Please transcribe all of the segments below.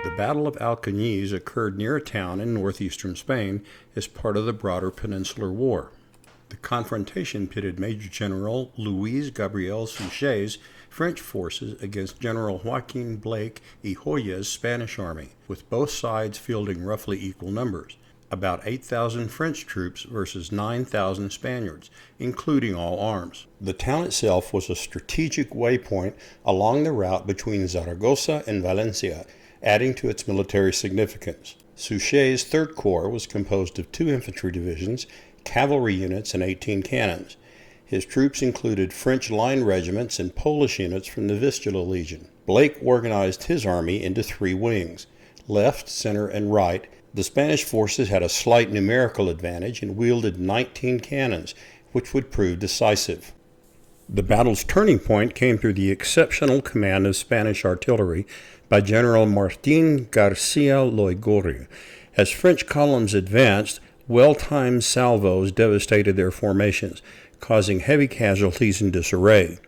The Battle of Alcañiz occurred near a town in northeastern Spain as part of the broader Peninsular War. The confrontation pitted Major General Luis Gabriel Suchet's French forces against General Joaquín Blake y Joya's Spanish army, with both sides fielding roughly equal numbers, about 8,000 French troops versus 9,000 Spaniards, including all arms. The town itself was a strategic waypoint along the route between Zaragoza and Valencia, adding to its military significance. Suchet's Third Corps was composed of 2 infantry divisions, cavalry units, and 18 cannons. His troops included French line regiments and Polish units from the Vistula Legion. Blake organized his army into 3 wings, left, center, and right. The Spanish forces had a slight numerical advantage and wielded 19 cannons, which would prove decisive. The battle's turning point came through the exceptional command of Spanish artillery by General Martín García Loigori. As French columns advanced, well-timed salvos devastated their formations, causing heavy casualties and disarray.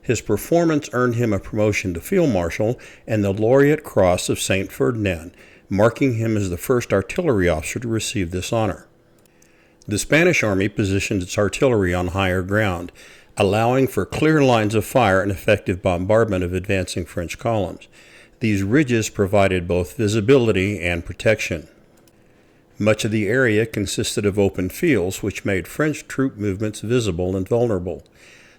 His performance earned him a promotion to Field Marshal and the Laureate Cross of St. Ferdinand, marking him as the first artillery officer to receive this honor. The Spanish army positioned its artillery on higher ground, allowing for clear lines of fire and effective bombardment of advancing French columns. These ridges provided both visibility and protection. Much of the area consisted of open fields, which made French troop movements visible and vulnerable.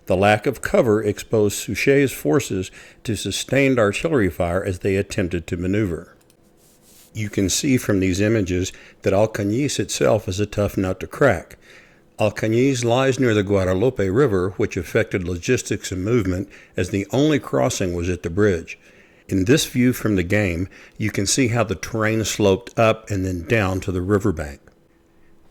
The lack of cover exposed Suchet's forces to sustained artillery fire as they attempted to maneuver. You can see from these images that Alcañiz itself is a tough nut to crack. Alcañiz lies near the Guadalupe River, which affected logistics and movement, as the only crossing was at the bridge. In this view from the game, you can see how the terrain sloped up and then down to the riverbank.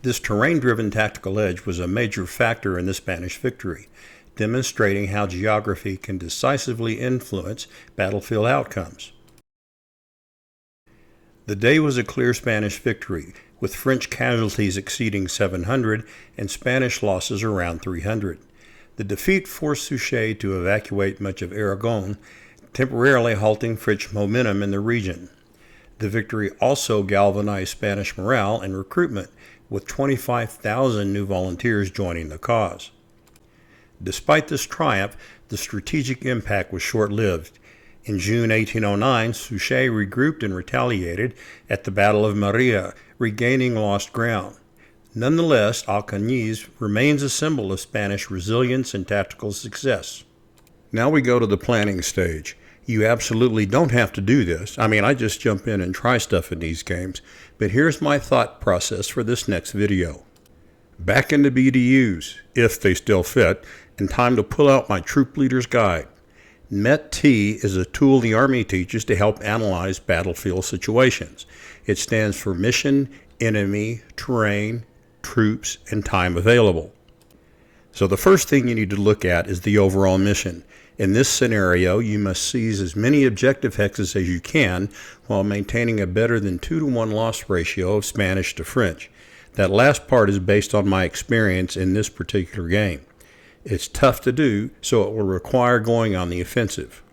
This terrain-driven tactical edge was a major factor in the Spanish victory, demonstrating how geography can decisively influence battlefield outcomes. The day was a clear Spanish victory, with French casualties exceeding 700 and Spanish losses around 300. The defeat forced Suchet to evacuate much of Aragon, temporarily halting French momentum in the region. The victory also galvanized Spanish morale and recruitment, with 25,000 new volunteers joining the cause. Despite this triumph, the strategic impact was short-lived. In June 1809, Suchet regrouped and retaliated at the Battle of Maria, regaining lost ground. Nonetheless, Alcañiz remains a symbol of Spanish resilience and tactical success. Now we go to the planning stage. You absolutely don't have to do this. I just jump in and try stuff in these games, but here's my thought process for this next video. Back into BDUs, if they still fit, and time to pull out my Troop Leader's Guide. METT-T is a tool the Army teaches to help analyze battlefield situations. It stands for Mission, Enemy, Terrain, Troops, and Time Available. So the first thing you need to look at is the overall mission. In this scenario, you must seize as many objective hexes as you can while maintaining a better than 2-to-1 loss ratio of Spanish to French. That last part is based on my experience in this particular game. It's tough to do, so it will require going on the offensive.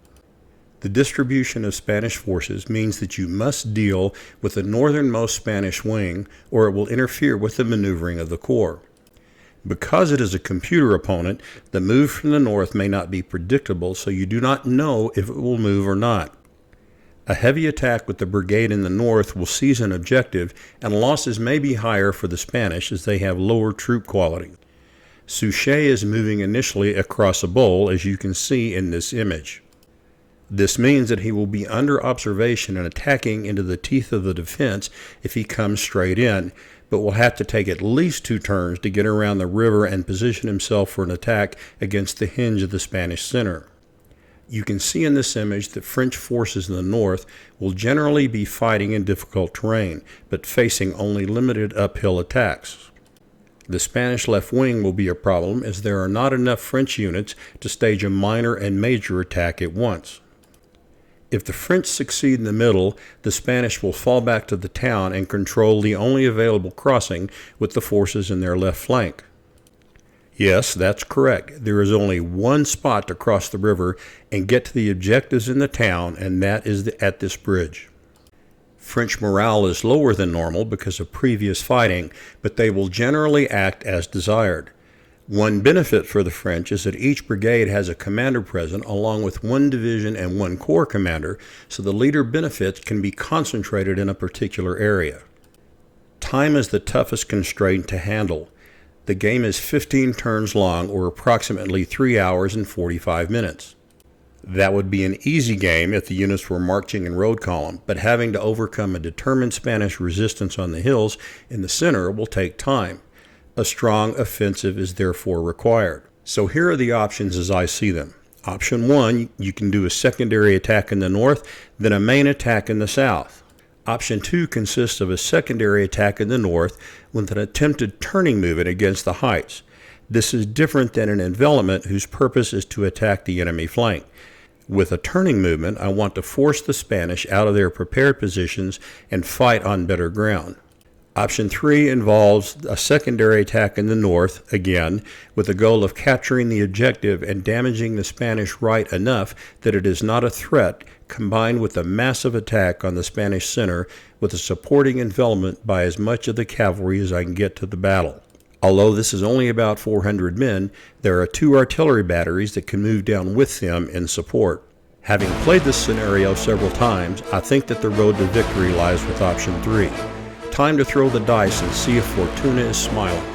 The distribution of Spanish forces means that you must deal with the northernmost Spanish wing, or it will interfere with the maneuvering of the corps. Because it is a computer opponent, the move from the north may not be predictable, so you do not know if it will move or not. A heavy attack with the brigade in the north will seize an objective, and losses may be higher for the Spanish as they have lower troop quality. Suchet is moving initially across a bowl, as you can see in this image. This means that he will be under observation and attacking into the teeth of the defense if he comes straight in, but will have to take at least 2 turns to get around the river and position himself for an attack against the hinge of the Spanish center. You can see in this image that French forces in the north will generally be fighting in difficult terrain, but facing only limited uphill attacks. The Spanish left wing will be a problem, as there are not enough French units to stage a minor and major attack at once. If the French succeed in the middle, the Spanish will fall back to the town and control the only available crossing with the forces in their left flank. Yes, that's correct. There is only one spot to cross the river and get to the objectives in the town, and that is at this bridge. French morale is lower than normal because of previous fighting, but they will generally act as desired. One benefit for the French is that each brigade has a commander present along with one division and one corps commander, so the leader benefits can be concentrated in a particular area. Time is the toughest constraint to handle. The game is 15 turns long, or approximately 3 hours and 45 minutes. That would be an easy game if the units were marching in road column, but having to overcome a determined Spanish resistance on the hills in the center will take time. A strong offensive is therefore required. So here are the options as I see them. Option 1, you can do a secondary attack in the north, then a main attack in the south. Option 2 consists of a secondary attack in the north with an attempted turning movement against the heights. This is different than an envelopment whose purpose is to attack the enemy flank. With a turning movement, I want to force the Spanish out of their prepared positions and fight on better ground. Option 3 involves a secondary attack in the north, again, with the goal of capturing the objective and damaging the Spanish right enough that it is not a threat, combined with a massive attack on the Spanish center with a supporting envelopment by as much of the cavalry as I can get to the battle. Although this is only about 400 men, there are 2 artillery batteries that can move down with them in support. Having played this scenario several times, I think that the road to victory lies with option 3. Time to throw the dice and see if Fortuna is smiling.